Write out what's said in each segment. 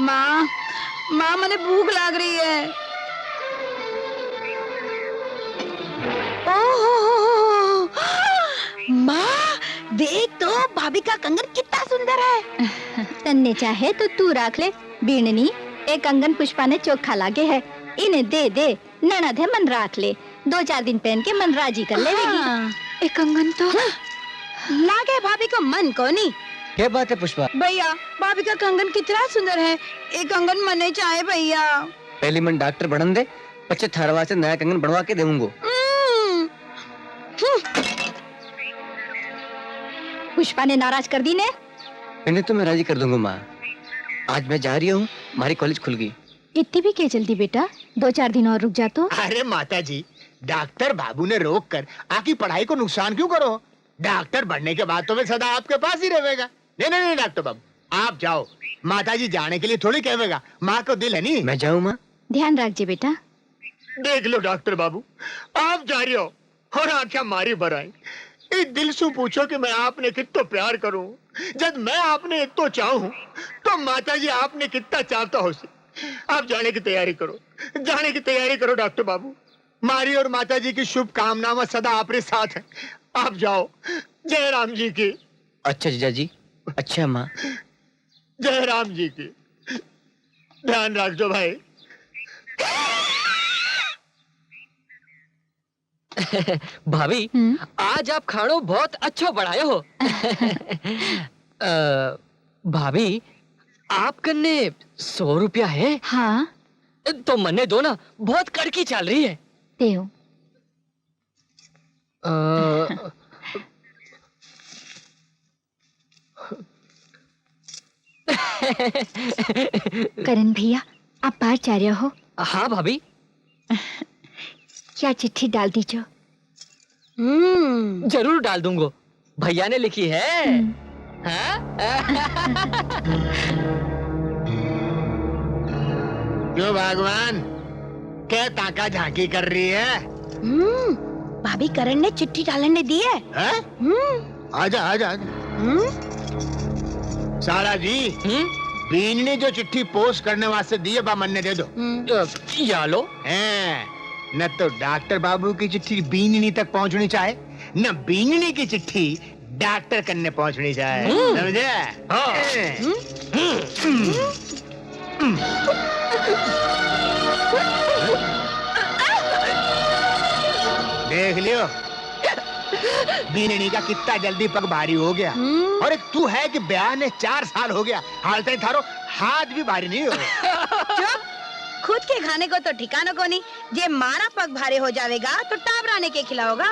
माँ माँ मने भूख लाग रही है। ओह माँ देख तो भाभी का कंगन कितना सुंदर है। तन्ने चाहे तो तू रख ले बीणनी, एक कंगन पुष्पा ने चोखा लागे है, इन्हें दे दे, ननद है मन रख ले, 2-4 दिन पहन के मन राजी कर लेगी। एक कंगन तो लागे भाभी को मन को नहीं। क्या बात है पुष्पा? भैया भाभी का कंगन कितना सुंदर है, एक कंगन मने चाहे भैया। पहली मन डॉक्टर बढ़न दे, बच्चे थारवा से नया कंगन बनवा के देऊंगो। पुष्पा ने नाराज कर दी ने? इन्हें तो मैं राजी कर दूंगा माँ। आज मैं जा रही हूँ, हमारी कॉलेज खुल गई। इतनी भी क्या जल्दी बेटा, 2-4 दिन और रुक जा तो। अरे माता जी, डॉक्टर बाबू ने रोक कर आपकी पढ़ाई को नुकसान क्यों करो? डॉक्टर बनने के बाद तो मैं सदा आपके पास ही रहेगा। नहीं नहीं नहीं डॉक्टर बाबू, आप जाओ, माता जी जाने के लिए थोड़ी कहेगा, माँ को दिल है नहीं। मैं जाऊँ माँ? ध्यान रखजे बेटा। देख लो डॉक्टर बाबू, आप जा रही हो और आख्या मारी बराई। इस दिल से पूछो कि मैं आपने कितना प्यार करूं, जब मैं आपने इतना चाहूं तो माता जी आपने कितना चाहता हो। आप जाने की तैयारी करो, जाने की तैयारी करो डॉक्टर बाबू। मारी और माता जी की शुभ कामना सदा आपके साथ है। आप जाओ। जय राम जी की। अच्छा जीजा जी। अच्छा माँ। जय राम जी की। ध्यान रखो भाई। भाभी आज आप खानो बहुत अच्छा बढ़ाए हो। भाभी आप कन्ने 100 रुपया है? हाँ तो मन्ने दो ना, बहुत कड़की चल रही है। देव। करण भैया आप बाहर जा रहे हो? हाँ भाभी। क्या चिट्ठी डाल दीजो। जरूर डाल दूंगा, भैया ने लिखी है। हाँ? क्यों भगवान, क्या ताका झांकी कर रही है? भाभी करण ने चिट्ठी डालने दी है। आजा आजा आजा। साला जी, बीन ने जो चिट्ठी पोस्ट करने वास्ते दी है, बामन ने दे दो। या लो। न तो डॉक्टर बाबू की चिट्ठी बीननी तक पहुंचनी चाहे, न बीननी की चिट्ठी डॉक्टर कन्ने पहुंचनी चाहे। समझे? देख लियो बीननी का कितना जल्दी पग भारी हो गया। और एक तू है कि ब्याह ने 4 साल हो गया, हालते थारो हाथ भी भारी नहीं हो। चुप, खुद के खाने को तो ठिकाना को नहीं, जे मारा पग भारे हो जाएगा तो टाबराने के खिलाओगा।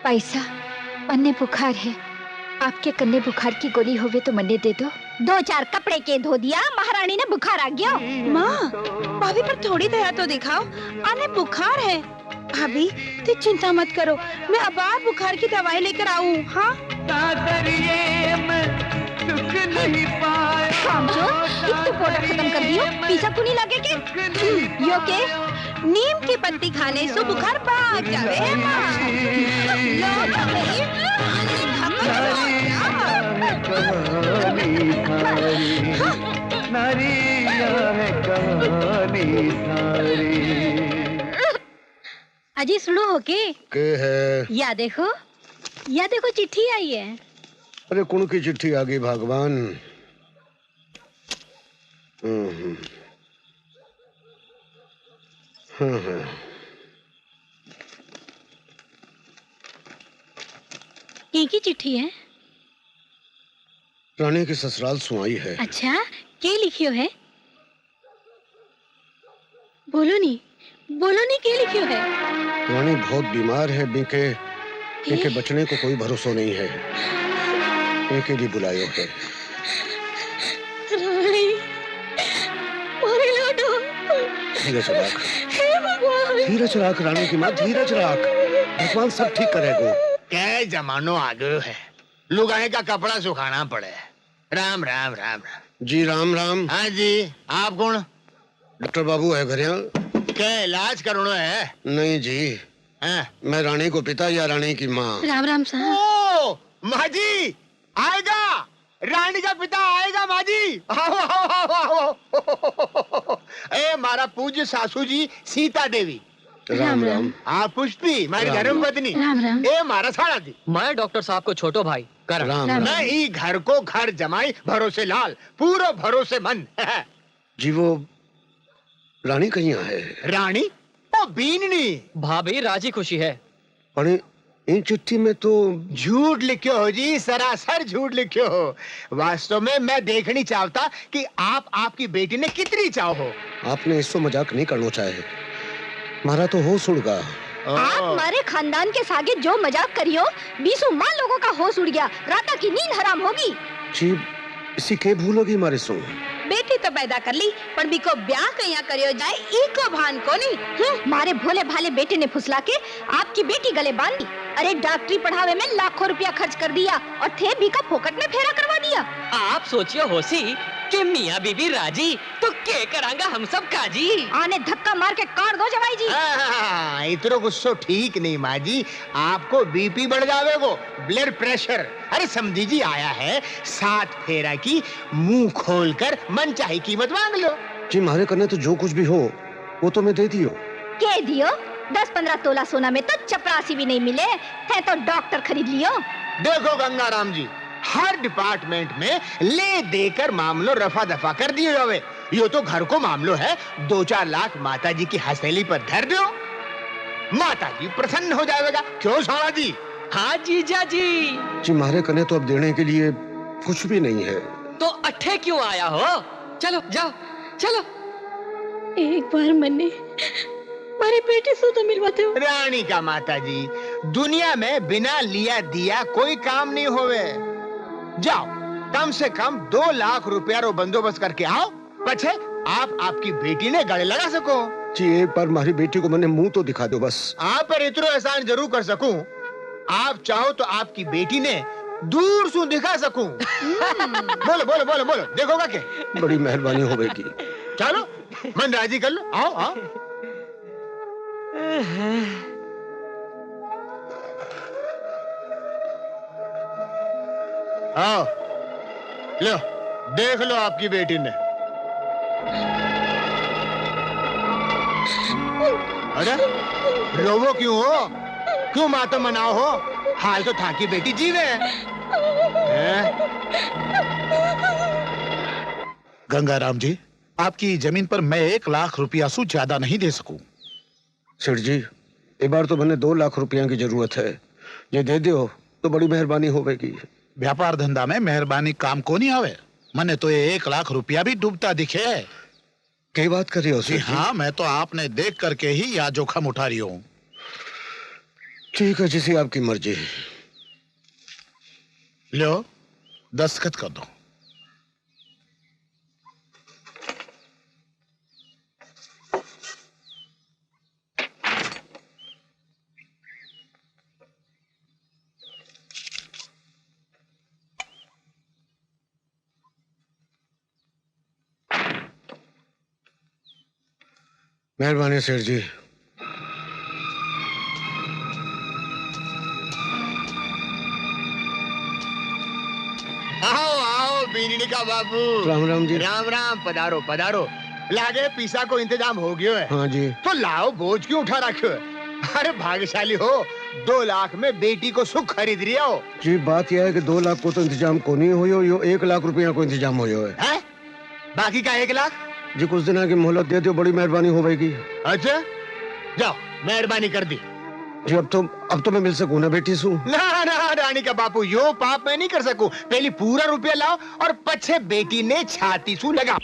पैसा मन्ने बुखार है, आपके कन्ने बुखार की गोली होवे तो मन्ने दे दो। 2-4 कपड़े के धो दिया, महारानी ने बुखार आ गया। माँ भाभी पर थोड़ी दया तो दिखाओ, आने बुखार है। भाभी तू चिंता मत करो, मैं अब बार बुखार की दवाई लेकर आऊँ। हाँ पाउडर खत्म कर दियो, पीछा कुनी लगे के यो के नीम की पत्ती खाने से बुखार भाग जावे। अजी सुनो हो के है? या देखो चिट्ठी आई है। अरे कौन की चिट्ठी आ गई भगवान। की चिट्ठी है? रानी की ससुराल सुनाई है। अच्छा के लिखियो है? बोलो नहीं के लिखियो है? रानी बहुत बीमार है, बिके बचने को कोई भरोसा नहीं है, एके लिए बुलायो है। धीरज रख, धीरज रख रानी की माँ, धीरज रख, भगवान सब ठीक करेगा। क्या जमानो आ गयो है, लुगाई का कपड़ा सुखाना पड़े। राम राम राम राम जी। राम राम। हाँ जी, आप कौन? डॉक्टर बाबू है घर यहाँ? क्या इलाज करना है? नहीं जी, हाँ? मैं रानी को पिता या रानी की माँ? राम राम साहब। ओ माँ जी आएगा, रानी का पिता आएगा माँ जी। आओ आओ आओ आओ। ए मारा पूज्य सासू जी सीता देवी। राम राम। आप पुष्पी मारी राम धर्म राम। पत्नी। राम राम। ए मारा साड़ा दी। मैं डॉक्टर साहब को छोटो भाई कर राम राम। राम। मैं ही घर को घर जमाई भरोसे लाल पूरा भरोसे मन। जी वो रानी कहीं है? रानी ओ बीननी। भाभी राजी खुशी है। अरे इन चिट्ठी में तो झूठ लिखो हो जी, सरासर झूठ लिखो हो। वास्तव में मैं देखनी चाहता कि आप आपकी बेटी ने कितनी चाहो। आपने इसको मजाक नहीं करना चाहे। मारा तो होश उड़ गया। आप हमारे खानदान के सागे जो मजाक करियो, 20 मां लोगों का होश उड़ गया, राता की नींद हराम होगी। जी इसी के भूल होगी हमारे सो। बेटी तो पैदा कर ली, पर बिको ब्याह कहीं करियो जाए इको भान को नहीं। मारे भोले भाले बेटे ने फुसला के आपकी बेटी गले बांध दी। अरे डॉक्टरी पढ़ावे में लाखों रुपया खर्च कर दिया और थे भी का फोकट में फेरा करवा दिया। आप सोचियो होसी कि मियाँ बीबी राजी तो के करांगा हम सब काजी। आने धक्का मार के काट दो जवाई जी। इतना गुस्सो ठीक नहीं माँ जी, आपको बीपी बढ़ जावे वो, ब्लड प्रेशर। अरे समझी जी आया है 7 फेरा की, मुंह खोलकर मन चाहे कीमत मांग लो। जी मारे करने तो जो कुछ भी हो वो तो मैं दे दियो। के दियो? 10-15 तोला सोना में तो चपरासी भी नहीं मिले थे तो डॉक्टर खरीद लियो। देखो गंगाराम जी, हर डिपार्टमेंट में ले देकर मामलों रफा दफा कर दिए जावे। यो तो घर को मामलो है, 2-4 लाख माता जी की हथेली पर धर दो, माता जी प्रसन्न हो जाएगा। क्यों साला जी? हाँ जीजा जी। जी मारे करने तो अब देने के लिए कुछ भी नहीं है। तो अट्ठे क्यों आया हो? चलो जाओ चलो। एक बार मैंने हमारी बेटी से तो मिलवाते हो। रानी का माता जी, दुनिया में बिना लिया दिया कोई काम नहीं होवे। जाओ कम से कम 2 लाख रुपया रो बंदोबस्त करके आओ, पछे आप आपकी बेटी ने गले लगा सको। जी एक बार हमारी बेटी को मैंने मुंह तो दिखा दो बस। आप पर इतना एहसान जरूर कर सकूं। आप चाहो तो आपकी बेटी ने दूर से दिखा सकूं। बोलो बोलो बोलो बोलो, देखोगा क्या? बड़ी मेहरबानी होगी। चलो मन राजी कर लो, आओ आओ। आओ लो, देख लो आपकी बेटी ने। अरे रोवो क्यों हो? क्यों मातो मनाओ हो? हाल तो था कि बेटी जीवे। गंगाराम जी, आपकी जमीन पर मैं 1 लाख रुपया से ज्यादा नहीं दे सकूं। सेठ जी एक बार तो मैंने 2 लाख रुपया की जरूरत है, ये दे दो तो बड़ी मेहरबानी होगी। व्यापार धंधा में मेहरबानी काम को नहीं आवे। मने तो ये 1 लाख रुपया भी डूबता दिखे। कई बात कर रही हो जी सेठ जी? हाँ, मैं तो आपने देख करके ही यह जोखम उठा रही हूँ। ठीक है जैसी आपकी मर्जी। लो दस्तखत कर दो। मेहरबानी सेठ जी। आओ आओ बीनी का बाबू। राम राम जी। राम राम, पधारो पधारो। लागे पिसा को इंतजाम हो गयो है। हाँ जी। तो लाओ, बोझ क्यों उठा रखो है? अरे भाग्यशाली हो, 2 लाख में बेटी को सुख खरीद रिया हो। जी बात यह है कि 2 लाख को तो इंतजाम को नहीं हो यो 1 लाख रुपया को इंतजाम हो है। हैं? बाकी का 1 लाख? जी कुछ दिन की मोहलत दे दो, बड़ी मेहरबानी होगी। अच्छा जाओ, मेहरबानी कर दी। जी अब तो मैं मिल सकूं ना बेटी सू? ना ना रानी का बापू, यो पाप मैं नहीं कर सकूं। पहले पूरा रुपया लाओ और पछे बेटी ने छाती सू लगा।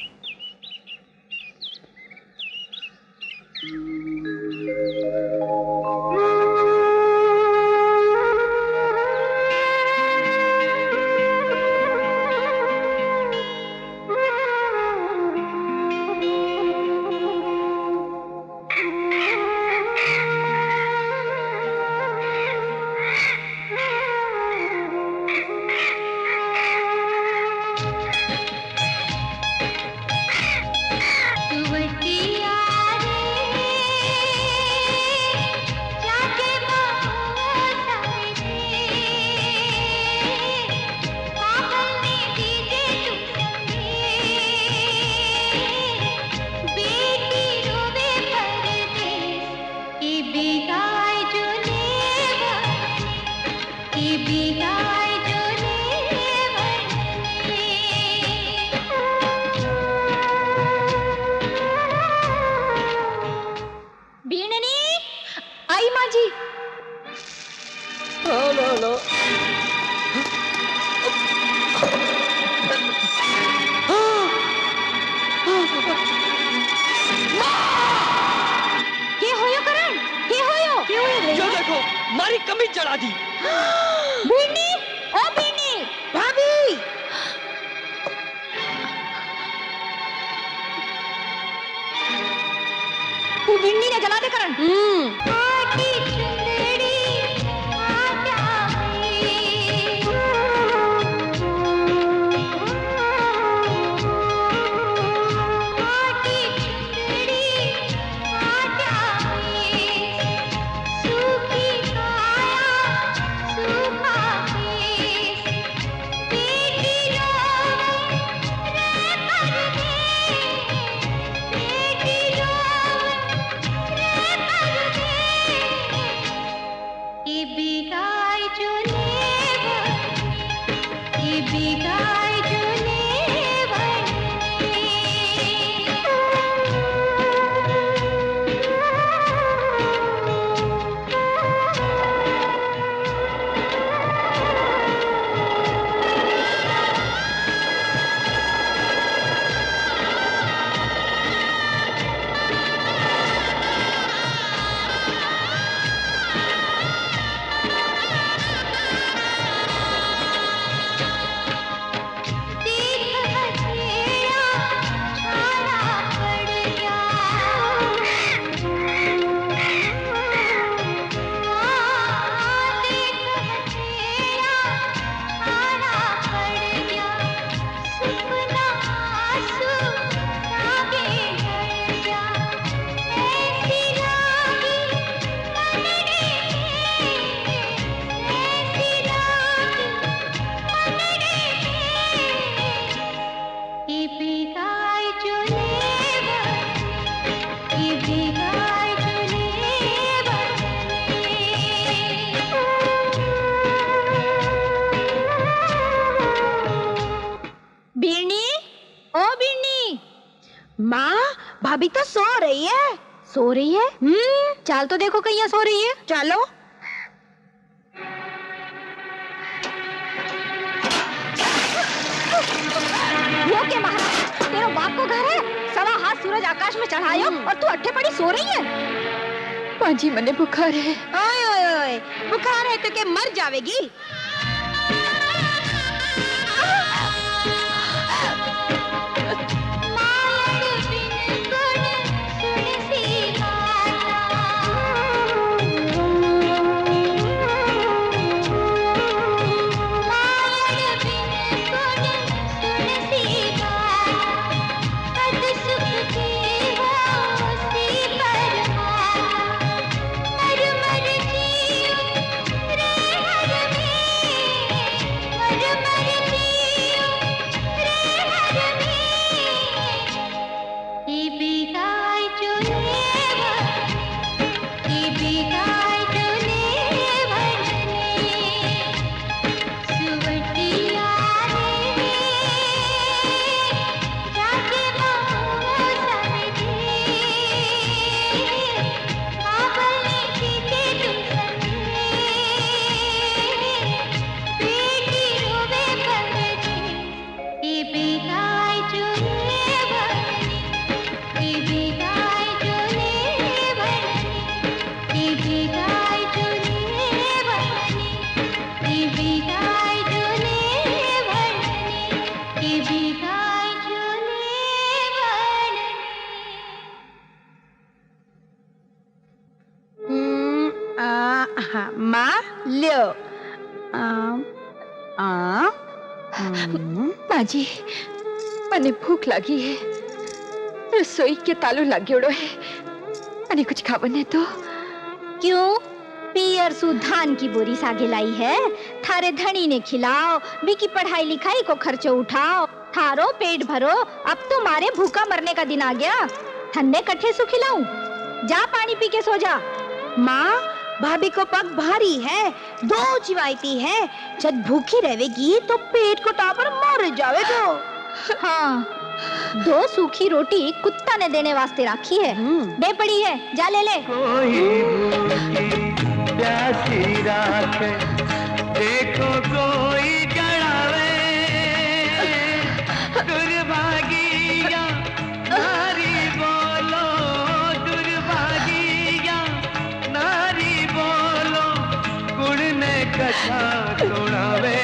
तुवटी माँ जी। लो लो। के होयो करण, के होयो? के होयो? जो देखो मारी कमीज चढ़ा दी। बीनी, ओ बीनी, भाभी तू बीनी ने जला दे करण। माँ, भाभी तो सो रही है। सो रही है? चाल तो देखो कहीं सो रही है। चलो। वो के महाराज, तेरा बाप को घर है, सवा हाथ सूरज आकाश में चढ़ायो और तू अट्ठे पड़ी सो रही है। माँ जी मने बुखार है। ओए ओए ओए, बुखार है तो के मर जावेगी। माँ लो। माँ जी मने भूख लगी है, रसोई के तालू लाग्योड़ो है, मने कुछ खावने तो। क्यों? पियर सु धान की बोरी सागे लाई है, थारे धनी ने खिलाओ, बिकी पढ़ाई लिखाई को खर्चो उठाओ, थारो पेट भरो। अब तो मारे भूखा मरने का दिन आ गया, ठंडे कट्ठे सु खिलाऊं? जा पानी पी के सो जा। माँ, भाभी को पग भारी है, दो चिवाइती है, जब भूखी रहेगी तो पेट को टापर मर जावे तो। हाँ, 2 सूखी रोटी कुत्ता ने देने वास्ते रखी है। दे पड़ी है, जा ले ले। कोई भूखी प्यासी रात देखो कोई जड़ावे दुर्भागिया नारी बोलो दुर्भागिया नारी बोलो गुण ने कथा सुनावे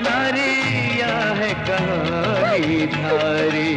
नारिया है कहानी थारी